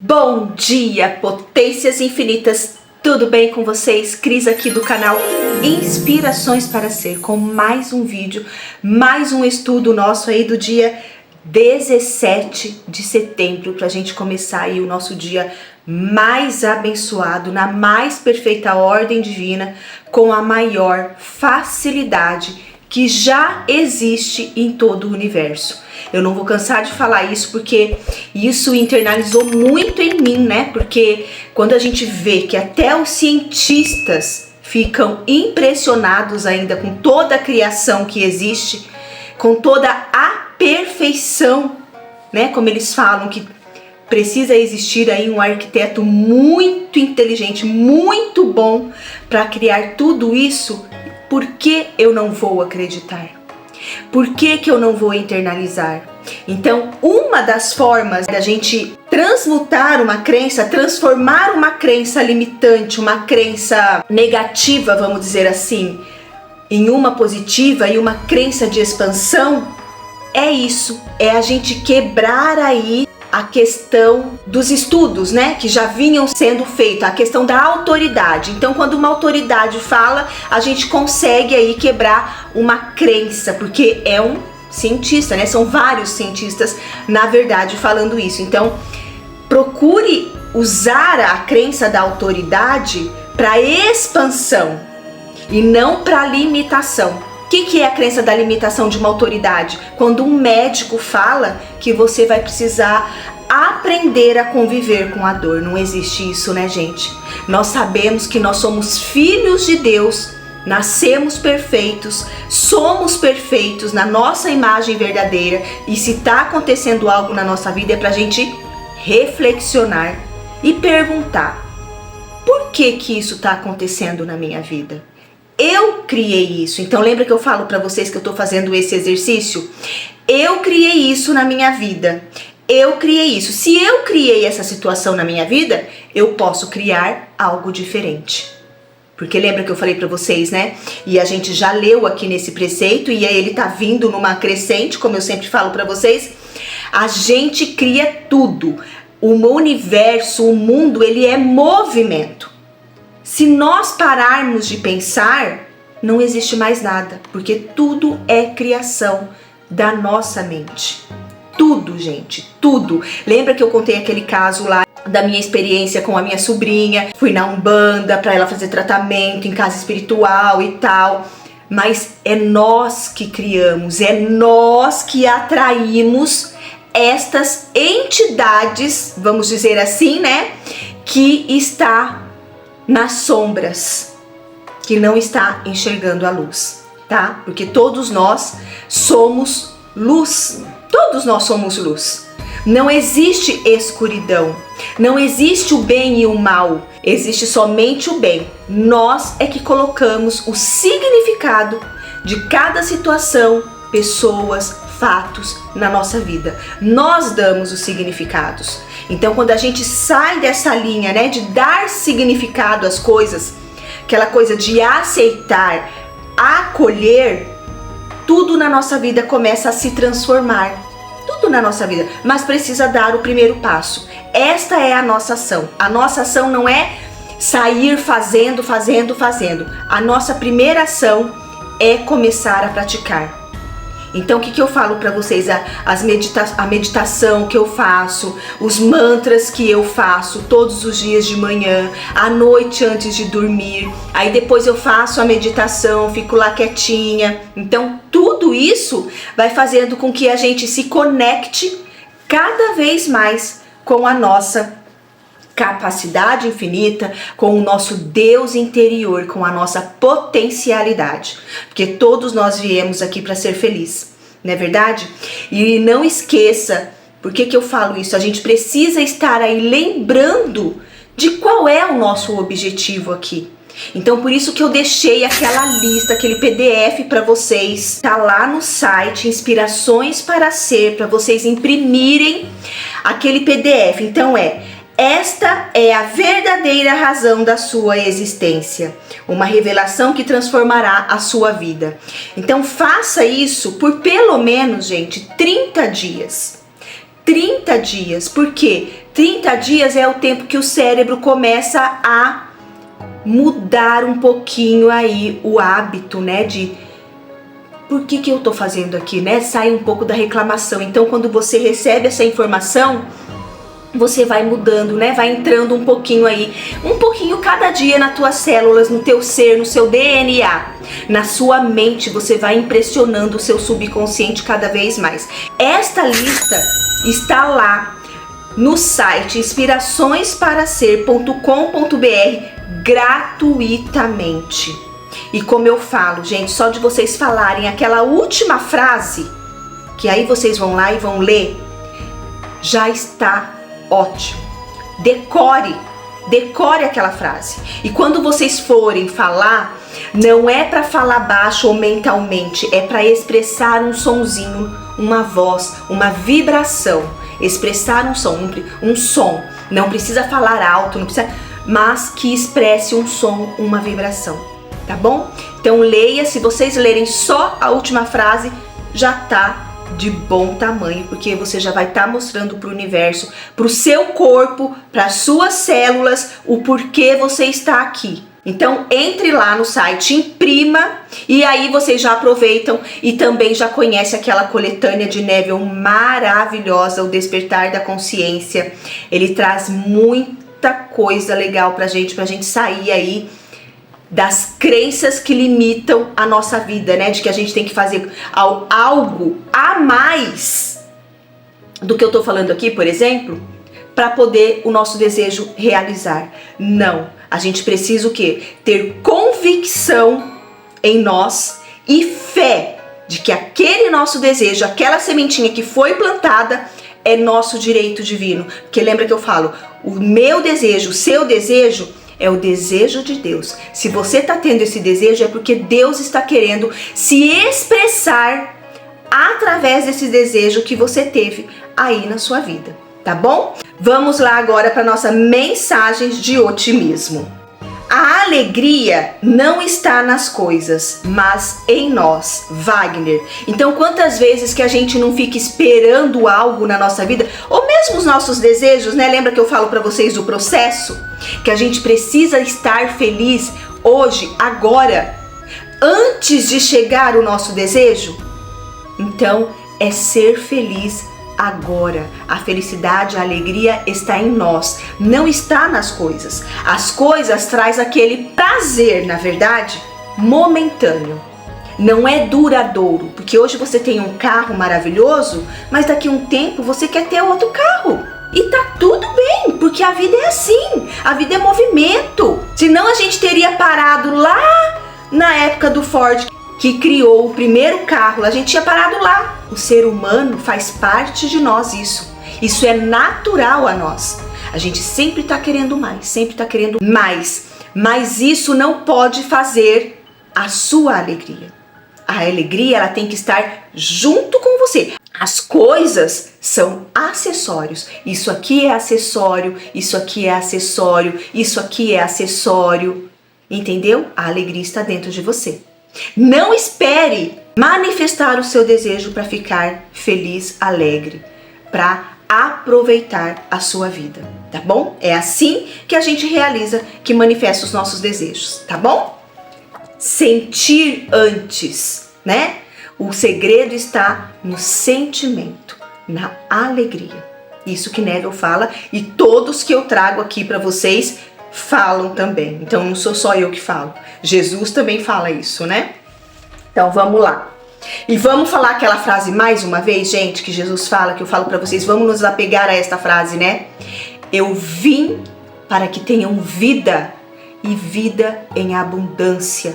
Bom dia, potências infinitas! Tudo bem com vocês? Cris aqui do canal Inspirações para Ser, com mais um vídeo, mais um estudo nosso aí do dia 17 de setembro, para a gente começar aí o nosso dia mais abençoado, na mais perfeita ordem divina, com a maior facilidade que já existe em todo o universo. Eu não vou cansar de falar isso porque isso internalizou muito em mim, né? Porque quando a gente vê que até os cientistas ficam impressionados ainda com toda a criação que existe, com toda a perfeição, né? Como eles falam que precisa existir aí um arquiteto muito inteligente, muito bom para criar tudo isso. Por que eu não vou acreditar? Por que eu não vou internalizar? Então, uma das formas da gente transmutar uma crença, transformar uma crença limitante, uma crença negativa, vamos dizer assim, em uma positiva e uma crença de expansão, é isso, é a gente quebrar aí a questão dos estudos, né, que já vinham sendo feitos, a questão da autoridade. Então, quando uma autoridade fala, a gente consegue aí quebrar uma crença, porque é um cientista, né, são vários cientistas, na verdade, falando isso. Então, procure usar a crença da autoridade para expansão e não para limitação. O que é a crença da limitação de uma autoridade? Quando um médico fala que você vai precisar aprender a conviver com a dor. Não existe isso, né, gente? Nós sabemos que nós somos filhos de Deus, nascemos perfeitos, somos perfeitos na nossa imagem verdadeira, e se está acontecendo algo na nossa vida é pra gente reflexionar e perguntar: por que isso está acontecendo na minha vida? Eu criei isso. Então lembra que eu falo para vocês que eu tô fazendo esse exercício? Eu criei isso na minha vida. Eu criei isso. Se eu criei essa situação na minha vida, eu posso criar algo diferente. Porque lembra que eu falei para vocês, né? E a gente já leu aqui nesse preceito e aí ele tá vindo numa crescente, como eu sempre falo para vocês. A gente cria tudo. O universo, o mundo, ele é movimento. Se nós pararmos de pensar, não existe mais nada, porque tudo é criação da nossa mente. Tudo, gente, tudo. Lembra que eu contei aquele caso lá da minha experiência com a minha sobrinha? Fui na Umbanda para ela fazer tratamento em casa espiritual e tal. Mas é nós que criamos, é nós que atraímos estas entidades, vamos dizer assim, né? Que está nas sombras, que não está enxergando a luz, tá? Porque todos nós somos luz, todos nós somos luz. Não existe escuridão, não existe o bem e o mal, existe somente o bem. Nós é que colocamos o significado de cada situação, pessoas, fatos na nossa vida. Nós damos os significados. Então, quando a gente sai dessa linha, né, de dar significado às coisas, aquela coisa de aceitar, acolher, tudo na nossa vida começa a se transformar. Tudo na nossa vida, mas precisa dar o primeiro passo. Esta é a nossa ação. A nossa ação não é sair fazendo. A nossa primeira ação é começar a praticar. Então, o que eu falo para vocês? A meditação que eu faço, os mantras que eu faço todos os dias de manhã, à noite antes de dormir. Aí depois eu faço a meditação, fico lá quietinha. Então, tudo isso vai fazendo com que a gente se conecte cada vez mais com a nossa capacidade infinita, com o nosso Deus interior, com a nossa potencialidade, porque todos nós viemos aqui para ser felizes, não é verdade? E não esqueça, por que eu falo isso? A gente precisa estar aí lembrando de qual é o nosso objetivo aqui. Então, por isso que eu deixei aquela lista, aquele PDF para vocês, tá lá no site Inspirações para Ser, para vocês imprimirem aquele PDF. Então esta é a verdadeira razão da sua existência, uma revelação que transformará a sua vida. Então faça isso por pelo menos, gente, 30 dias. 30 dias, porque 30 dias é o tempo que o cérebro começa a mudar um pouquinho aí o hábito, né, de por que eu tô fazendo aqui, né? Sai um pouco da reclamação. Então, quando você recebe essa informação, você vai mudando, né? Vai entrando um pouquinho aí, um pouquinho cada dia nas tuas células, no teu ser, no seu DNA, na sua mente. Você vai impressionando o seu subconsciente cada vez mais. Esta lista está lá no site inspiraçõesparaser.com.br gratuitamente. E como eu falo, gente, só de vocês falarem aquela última frase, que aí vocês vão lá e vão ler, já está ótimo. Decore aquela frase. E quando vocês forem falar, não é para falar baixo ou mentalmente, é para expressar um sonzinho, uma voz, uma vibração. Expressar um som. Não precisa falar alto, não precisa, mas que expresse um som, uma vibração. Tá bom? Então leia, se vocês lerem só a última frase, já tá de bom tamanho, porque você já vai estar mostrando para o universo, para o seu corpo, para as suas células, o porquê você está aqui. Então entre lá no site, imprima, e aí vocês já aproveitam e também já conhecem aquela coletânea de Neville maravilhosa, O Despertar da Consciência. Ele traz muita coisa legal pra gente sair aí das crenças que limitam a nossa vida, né? De que a gente tem que fazer algo a mais do que eu tô falando aqui, por exemplo, para poder o nosso desejo realizar. Não, a gente precisa o quê? Ter convicção em nós e fé de que aquele nosso desejo, aquela sementinha que foi plantada, é nosso direito divino. Porque lembra que eu falo, o meu desejo, o seu desejo é o desejo de Deus. Se você está tendo esse desejo, é porque Deus está querendo se expressar através desse desejo que você teve aí na sua vida, tá bom? Vamos lá agora para nossa mensagem de otimismo. A alegria não está nas coisas, mas em nós. Wagner. Então, quantas vezes que a gente não fica esperando algo na nossa vida, ou mesmo os nossos desejos, né? Lembra que eu falo para vocês do processo? Que a gente precisa estar feliz hoje, agora, antes de chegar o nosso desejo? Então, é ser feliz agora. A felicidade, a alegria está em nós, não está nas coisas. As coisas traz aquele prazer, na verdade, momentâneo. Não é duradouro, porque hoje você tem um carro maravilhoso, mas daqui a um tempo você quer ter outro carro. E tá tudo bem, porque a vida é assim, a vida é movimento. Senão a gente teria parado lá na época do Ford, que criou o primeiro carro, a gente tinha parado lá. O ser humano faz parte de nós isso. Isso é natural a nós. A gente sempre tá querendo mais, sempre tá querendo mais. Mas isso não pode fazer a sua alegria. A alegria, ela tem que estar junto com você. As coisas são acessórios. Isso aqui é acessório, isso aqui é acessório, isso aqui é acessório. Entendeu? A alegria está dentro de você. Não espere manifestar o seu desejo para ficar feliz, alegre, para aproveitar a sua vida, tá bom? É assim que a gente realiza, que manifesta os nossos desejos, tá bom? Sentir antes, né? O segredo está no sentimento, na alegria. Isso que Neville fala e todos que eu trago aqui para vocês falam também. Então não sou só eu que falo. Jesus também fala isso, né? Então vamos lá. E vamos falar aquela frase mais uma vez, gente, que Jesus fala, que eu falo para vocês. Vamos nos apegar a esta frase, né? Eu vim para que tenham vida e vida em abundância.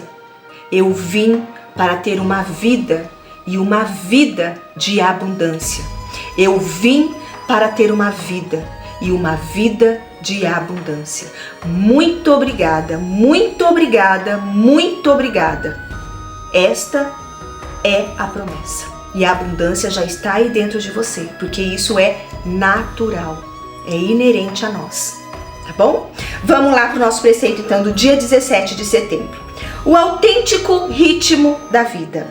Eu vim para ter uma vida e uma vida de abundância. Eu vim para ter uma vida e uma vida de abundância. Muito obrigada, muito obrigada, muito obrigada. Esta é a promessa. E a abundância já está aí dentro de você, porque isso é natural, é inerente a nós. Tá bom? Vamos lá para o nosso preceito então do dia 17 de setembro. O autêntico ritmo da vida.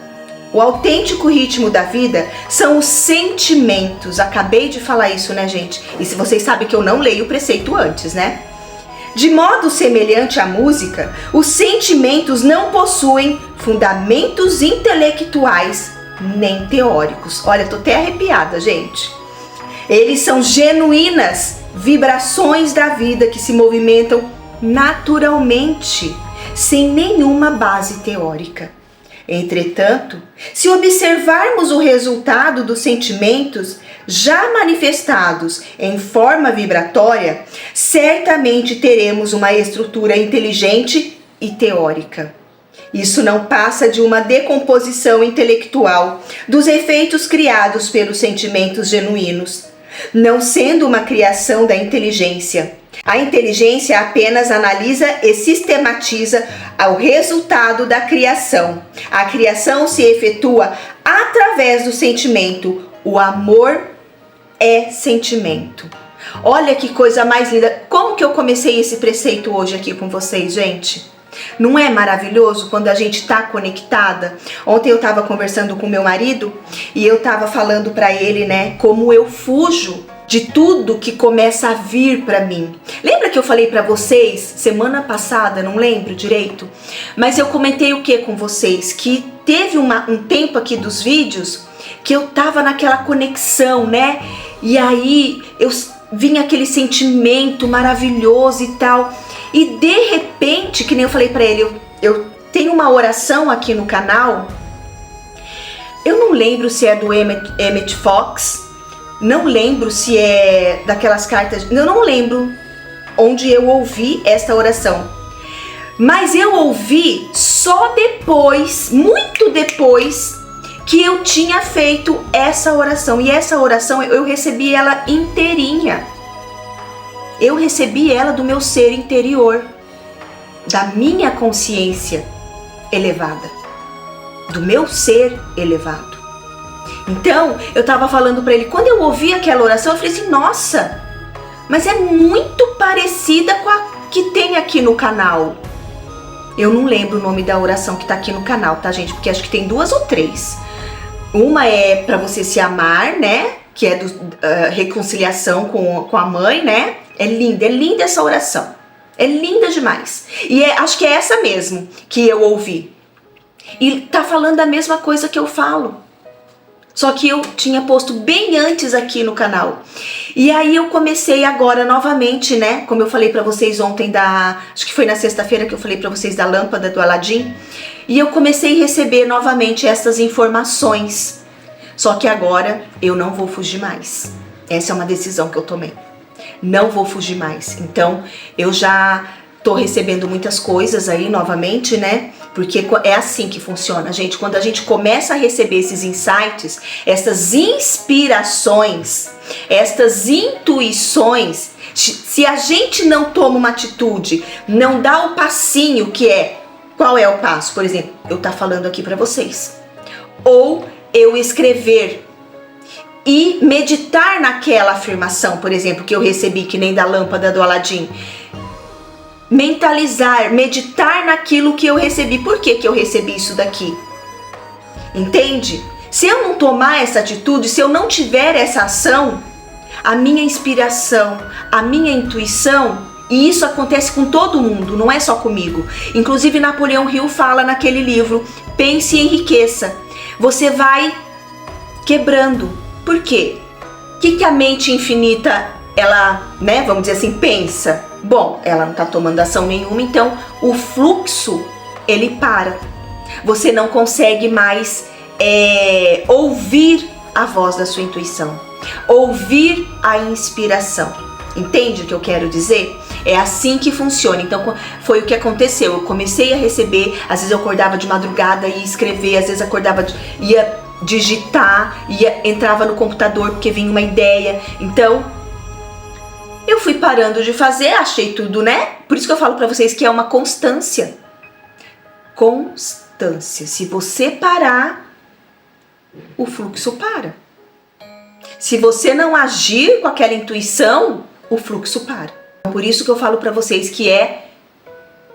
O autêntico ritmo da vida são os sentimentos. Acabei de falar isso, né, gente? E se vocês sabem que eu não leio o preceito antes, né? De modo semelhante à música, os sentimentos não possuem fundamentos intelectuais nem teóricos. Olha, tô até arrepiada, gente. Eles são genuínas vibrações da vida que se movimentam naturalmente, sem nenhuma base teórica. Entretanto, se observarmos o resultado dos sentimentos já manifestados em forma vibratória, certamente teremos uma estrutura inteligente e teórica. Isso não passa de uma decomposição intelectual dos efeitos criados pelos sentimentos genuínos, não sendo uma criação da inteligência. A inteligência apenas analisa e sistematiza o resultado da criação. A criação se efetua através do sentimento. O amor é sentimento. Olha que coisa mais linda. Como que eu comecei esse preceito hoje aqui com vocês, gente? Não é maravilhoso quando a gente tá conectada? Ontem eu tava conversando com meu marido e eu tava falando pra ele, né, como eu fujo de tudo que começa a vir pra mim. Lembra que eu falei pra vocês semana passada, não lembro direito, mas eu comentei o que com vocês? Que teve um tempo aqui dos vídeos que eu tava naquela conexão, né? E aí eu vinha aquele sentimento maravilhoso e tal. E de repente, que nem eu falei pra ele, eu tenho uma oração aqui no canal. Eu não lembro se é do Emmett Fox, não lembro se é daquelas cartas, eu não lembro onde eu ouvi esta oração. Mas eu ouvi só depois, muito depois, que eu tinha feito essa oração. E essa oração eu recebi ela inteirinha. Eu recebi ela do meu ser interior, da minha consciência elevada, do meu ser elevado. Então, eu tava falando pra ele, quando eu ouvi aquela oração, eu falei assim, nossa, mas é muito parecida com a que tem aqui no canal. Eu não lembro o nome da oração que tá aqui no canal, tá, gente? Porque acho que tem 2 ou 3. Uma é pra você se amar, né? Que é reconciliação com a mãe, né? É linda essa oração. É linda demais. E acho que é essa mesmo que eu ouvi. E tá falando a mesma coisa que eu falo. Só que eu tinha posto bem antes aqui no canal. E aí eu comecei agora novamente, né? Como eu falei pra vocês ontem acho que foi na sexta-feira que eu falei pra vocês da lâmpada do Aladim. E eu comecei a receber novamente essas informações. Só que agora eu não vou fugir mais. Essa é uma decisão que eu tomei. Não vou fugir mais. Então eu já tô recebendo muitas coisas aí novamente, né? Porque é assim que funciona, gente. Quando a gente começa a receber esses insights, essas inspirações, estas intuições, se a gente não toma uma atitude, não dá o passinho que é, qual é o passo? Por exemplo, eu tá falando aqui pra vocês. Ou eu escrever e meditar naquela afirmação, por exemplo, que eu recebi, que nem da lâmpada do Aladim. Mentalizar, meditar naquilo que eu recebi. Por que eu recebi isso daqui? Entende? Se eu não tomar essa atitude, se eu não tiver essa ação, a minha inspiração, a minha intuição, e isso acontece com todo mundo, não é só comigo. Inclusive Napoleão Hill fala naquele livro, Pense e Enriqueça. Você vai quebrando. Por quê? O que a mente infinita, ela, né, vamos dizer assim, pensa? Bom, ela não tá tomando ação nenhuma, então o fluxo, ele para. Você não consegue mais ouvir a voz da sua intuição, ouvir a inspiração. Entende o que eu quero dizer? É assim que funciona. Então foi o que aconteceu. Eu comecei a receber, às vezes eu acordava de madrugada e ia escrever, às vezes acordava, ia digitar, entrava no computador porque vinha uma ideia. Então eu fui parando de fazer, achei tudo, né? Por isso que eu falo pra vocês que é uma constância. Constância. Se você parar, o fluxo para. Se você não agir com aquela intuição, o fluxo para. Por isso que eu falo pra vocês que é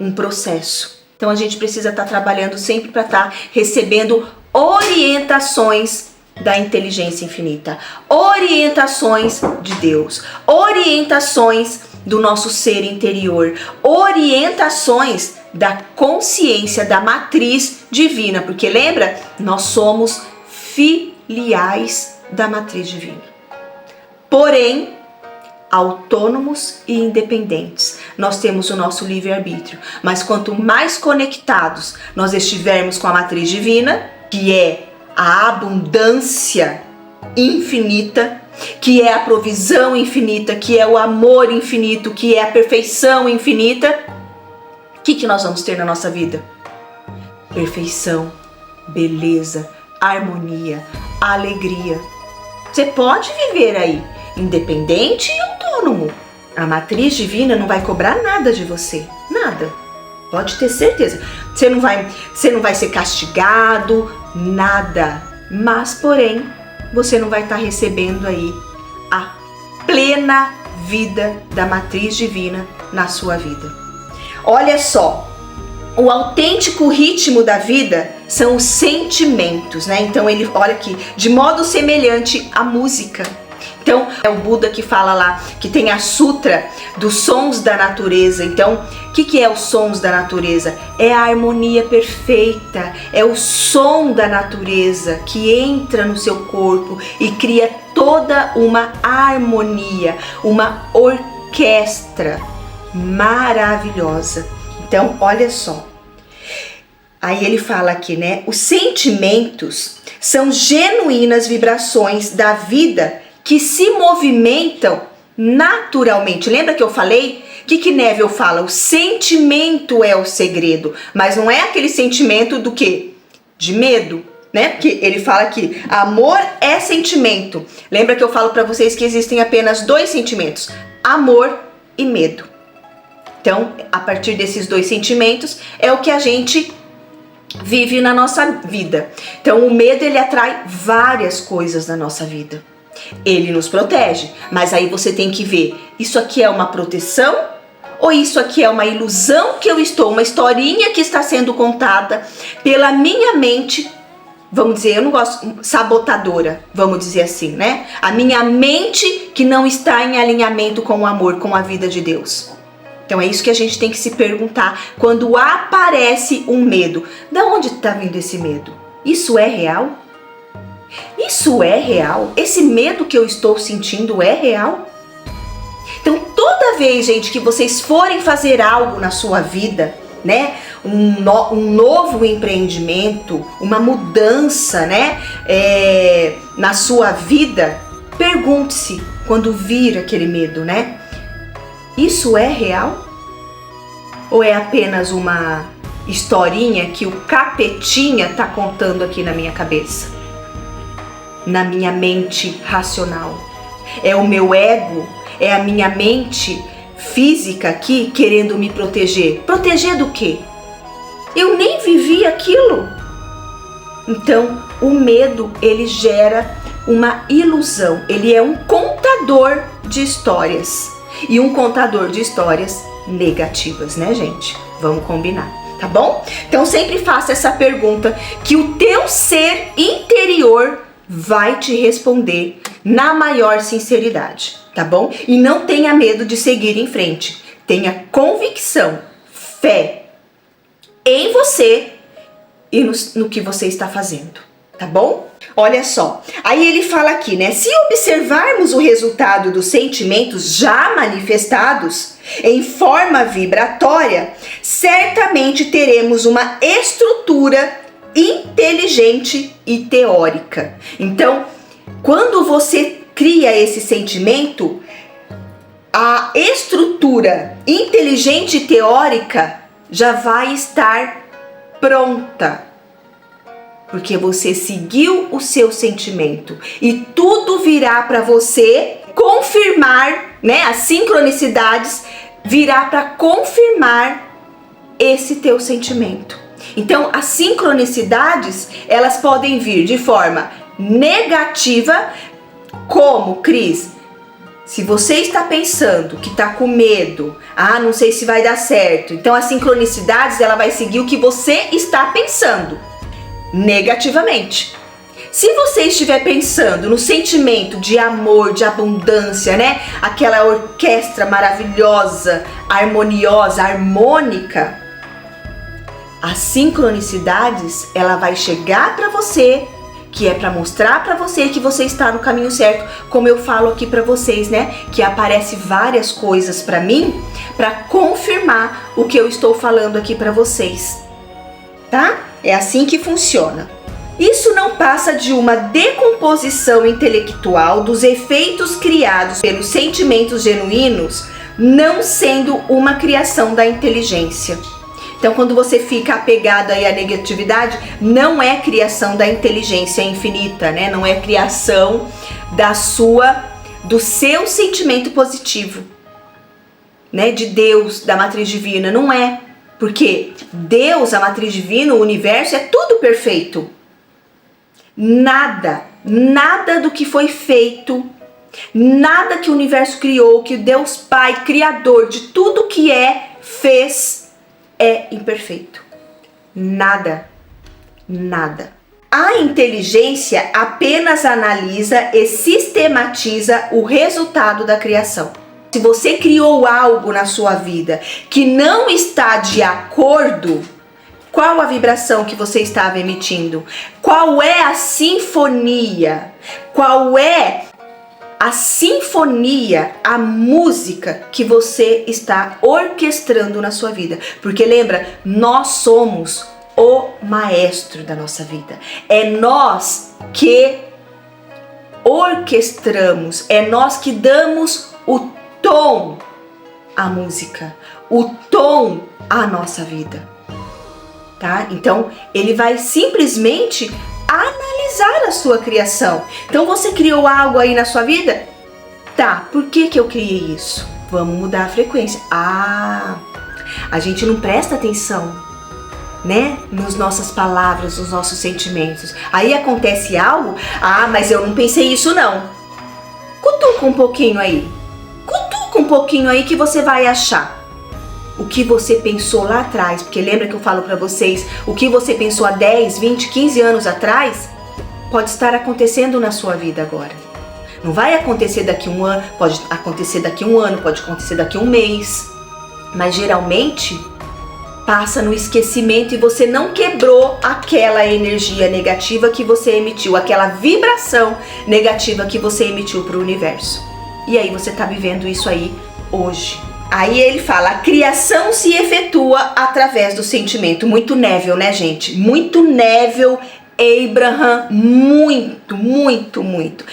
um processo. Então a gente precisa estar trabalhando sempre para estar recebendo orientações da inteligência infinita, orientações de Deus, orientações do nosso ser interior, orientações da consciência, da matriz divina, porque lembra? Nós somos filiais da matriz divina. Porém, autônomos e independentes. Nós temos o nosso livre-arbítrio, mas quanto mais conectados nós estivermos com a matriz divina, que é a abundância infinita, que é a provisão infinita, que é o amor infinito, que é a perfeição infinita, o que nós vamos ter na nossa vida? Perfeição, beleza, harmonia, alegria. Você pode viver aí independente e autônomo. A matriz divina não vai cobrar nada de você, nada. Pode ter certeza. Você não vai ser castigado, nada. Mas, porém, você não vai estar recebendo aí a plena vida da matriz divina na sua vida. Olha só, o autêntico ritmo da vida são os sentimentos, né? Então ele, olha aqui, de modo semelhante à música. Então, é o Buda que fala lá, que tem a sutra dos sons da natureza. Então, o que é os sons da natureza? É a harmonia perfeita, é o som da natureza que entra no seu corpo e cria toda uma harmonia, uma orquestra maravilhosa. Então, olha só. Aí ele fala aqui, né? Os sentimentos são genuínas vibrações da vida que se movimentam naturalmente. Lembra que eu falei? O que Neville fala? O sentimento é o segredo, mas não é aquele sentimento do quê? De medo, né? Porque ele fala aqui, amor é sentimento. Lembra que eu falo para vocês que existem apenas dois sentimentos, amor e medo. Então, a partir desses dois sentimentos é o que a gente vive na nossa vida. Então, o medo, ele atrai várias coisas na nossa vida. Ele nos protege, mas aí você tem que ver, isso aqui é uma proteção ou isso aqui é uma ilusão que eu estou, uma historinha que está sendo contada pela minha mente, vamos dizer, eu não gosto, sabotadora, vamos dizer assim, né? A minha mente que não está em alinhamento com o amor, com a vida de Deus. Então é isso que a gente tem que se perguntar quando aparece um medo. Da onde está vindo esse medo? Isso é real? Isso é real? Esse medo que eu estou sentindo é real? Então toda vez, gente, que vocês forem fazer algo na sua vida, né? Um novo empreendimento, uma mudança, né? Na sua vida, pergunte-se quando vir aquele medo, né? Isso é real? Ou é apenas uma historinha que o capetinha tá contando aqui na minha cabeça? Na minha mente racional? É o meu ego? É a minha mente física aqui querendo me proteger? Proteger do quê? Eu nem vivi aquilo. Então, o medo, ele gera uma ilusão. Ele é um contador de histórias. E um contador de histórias negativas, né, gente? Vamos combinar, tá bom? Então sempre faça essa pergunta que o teu ser interior vai te responder na maior sinceridade, tá bom? E não tenha medo de seguir em frente. Tenha convicção, fé em você e no que você está fazendo, tá bom? Olha só, aí ele fala aqui, né? Se observarmos o resultado dos sentimentos já manifestados em forma vibratória, certamente teremos uma estrutura inteligente e teórica. Então, quando você cria esse sentimento, a estrutura inteligente e teórica já vai estar pronta. Porque você seguiu o seu sentimento e tudo virá para você confirmar, né? As sincronicidades virá para confirmar esse teu sentimento. Então, as sincronicidades, elas podem vir de forma negativa, como, Cris, se você está pensando que está com medo, não sei se vai dar certo, então as sincronicidades, ela vai seguir o que você está pensando. negativamente. Se você estiver pensando no sentimento de amor, de abundância, né? Aquela orquestra maravilhosa, harmoniosa, harmônica, as sincronicidades, ela vai chegar para você, que é para mostrar para você que você está no caminho certo, como eu falo aqui para vocês, né? Que aparece várias coisas para mim, para confirmar o que eu estou falando aqui para vocês, tá? É assim que funciona. Isso não passa de uma decomposição intelectual dos efeitos criados pelos sentimentos genuínos, não sendo uma criação da inteligência. Então, quando você fica apegado aí à negatividade, não é criação da inteligência infinita, né? Não é criação do seu sentimento positivo, né? De Deus, da matriz divina, não é. Porque Deus, a matriz divina, o universo, é tudo perfeito. Nada do que foi feito, nada que o universo criou, que Deus Pai, Criador de tudo que fez, é imperfeito. Nada. A inteligência apenas analisa e sistematiza o resultado da criação. Se você criou algo na sua vida que não está de acordo, qual a vibração que você estava emitindo? Qual é a sinfonia? Qual é a sinfonia, a música que você está orquestrando na sua vida? Porque lembra, nós somos o maestro da nossa vida. É nós que orquestramos, é nós que damos o tom à música, o tom à nossa vida. Tá? Então, ele vai simplesmente analisar a sua criação. Então, você criou algo aí na sua vida? Tá, por que eu criei isso? Vamos mudar a frequência. A gente não presta atenção, né? Nas nossas palavras, nos nossos sentimentos. Aí acontece algo, mas eu não pensei isso não. Cutuca um pouquinho aí. Cutuca um pouquinho aí que você vai achar o que você pensou lá atrás, porque lembra que eu falo pra vocês, o que você pensou há 10, 20, 15 anos atrás, pode estar acontecendo na sua vida agora. Não vai acontecer daqui um ano, pode acontecer daqui um ano, pode acontecer daqui um mês, mas geralmente passa no esquecimento e você não quebrou aquela energia negativa que você emitiu, aquela vibração negativa que você emitiu pro universo. E aí você tá vivendo isso aí hoje. Aí ele fala, a criação se efetua através do sentimento. Muito Neville, né, gente? Muito Neville, Abraham, muito.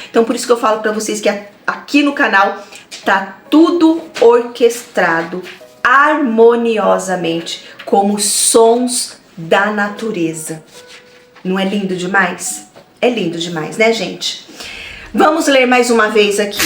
Então, por isso que eu falo pra vocês que aqui no canal tá tudo orquestrado harmoniosamente, como sons da natureza. Não é lindo demais? É lindo demais, né, gente? Vamos ler mais uma vez aqui.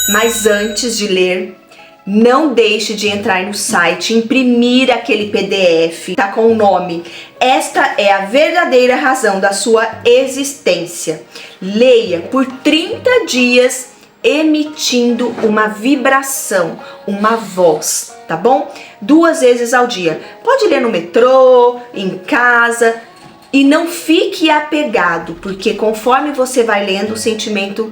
Mas antes de ler, não deixe de entrar no site, imprimir aquele PDF, tá com o nome. Esta é a verdadeira razão da sua existência. Leia por 30 dias, emitindo uma vibração, uma voz, tá bom? 2 vezes ao dia. Pode ler no metrô, em casa, e não fique apegado, porque conforme você vai lendo, o sentimento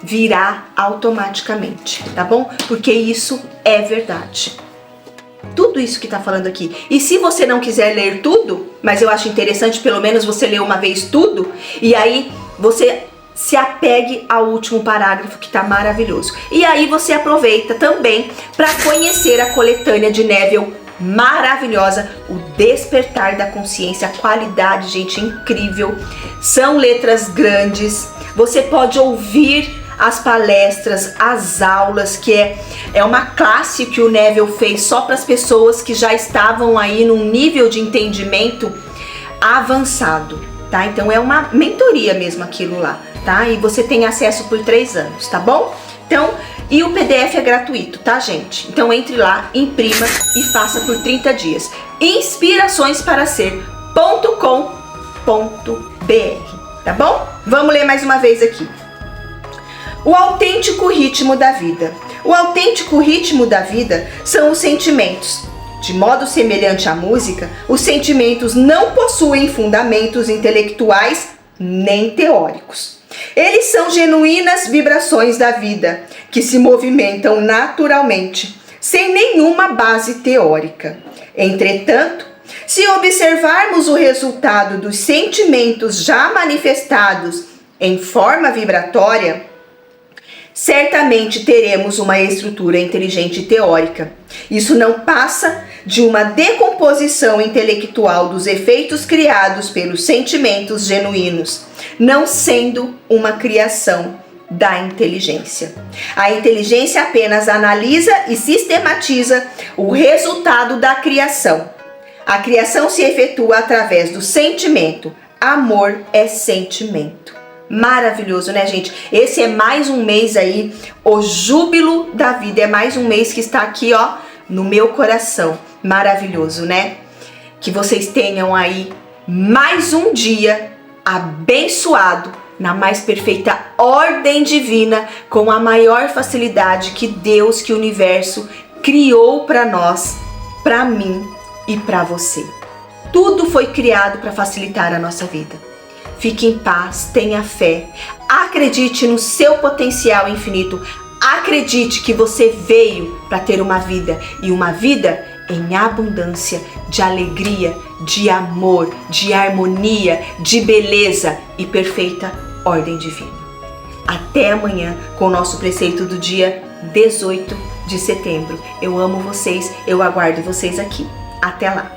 virá automaticamente, tá bom? Porque isso é verdade. Tudo isso que tá falando aqui. E se você não quiser ler tudo, mas eu acho interessante pelo menos você ler uma vez tudo, e aí você se apegue ao último parágrafo que tá maravilhoso. E aí você aproveita também para conhecer a coletânea de Neville maravilhosa, o Despertar da Consciência, a qualidade, gente, incrível. São letras grandes. Você pode ouvir as palestras, as aulas, que é uma classe que o Neville fez só para as pessoas que já estavam aí num nível de entendimento avançado, tá? Então é uma mentoria mesmo aquilo lá, tá? E você tem acesso por 3 anos, tá bom? Então, e o PDF é gratuito, tá, gente? Então entre lá, imprima e faça por 30 dias. inspiraçõesparaser.com.br, tá bom? Vamos ler mais uma vez aqui. O autêntico ritmo da vida. O autêntico ritmo da vida são os sentimentos. De modo semelhante à música, os sentimentos não possuem fundamentos intelectuais nem teóricos. Eles são genuínas vibrações da vida, que se movimentam naturalmente, sem nenhuma base teórica. Entretanto, se observarmos o resultado dos sentimentos já manifestados em forma vibratória, certamente teremos uma estrutura inteligente e teórica. Isso não passa de uma decomposição intelectual dos efeitos criados pelos sentimentos genuínos, não sendo uma criação da inteligência. A inteligência apenas analisa e sistematiza o resultado da criação. A criação se efetua através do sentimento. Amor é sentimento. Maravilhoso, né, gente? Esse é mais um mês aí, o júbilo da vida. É mais um mês que está aqui, ó, no meu coração. Maravilhoso, né? Que vocês tenham aí mais um dia abençoado, na mais perfeita ordem divina, com a maior facilidade que Deus, que o universo criou para nós, para mim e para você. Tudo foi criado para facilitar a nossa vida. Fique em paz, tenha fé, acredite no seu potencial infinito, acredite que você veio para ter uma vida, e uma vida em abundância de alegria, de amor, de harmonia, de beleza e perfeita ordem divina. Até amanhã com o nosso preceito do dia 18 de setembro. Eu amo vocês, eu aguardo vocês aqui. Até lá!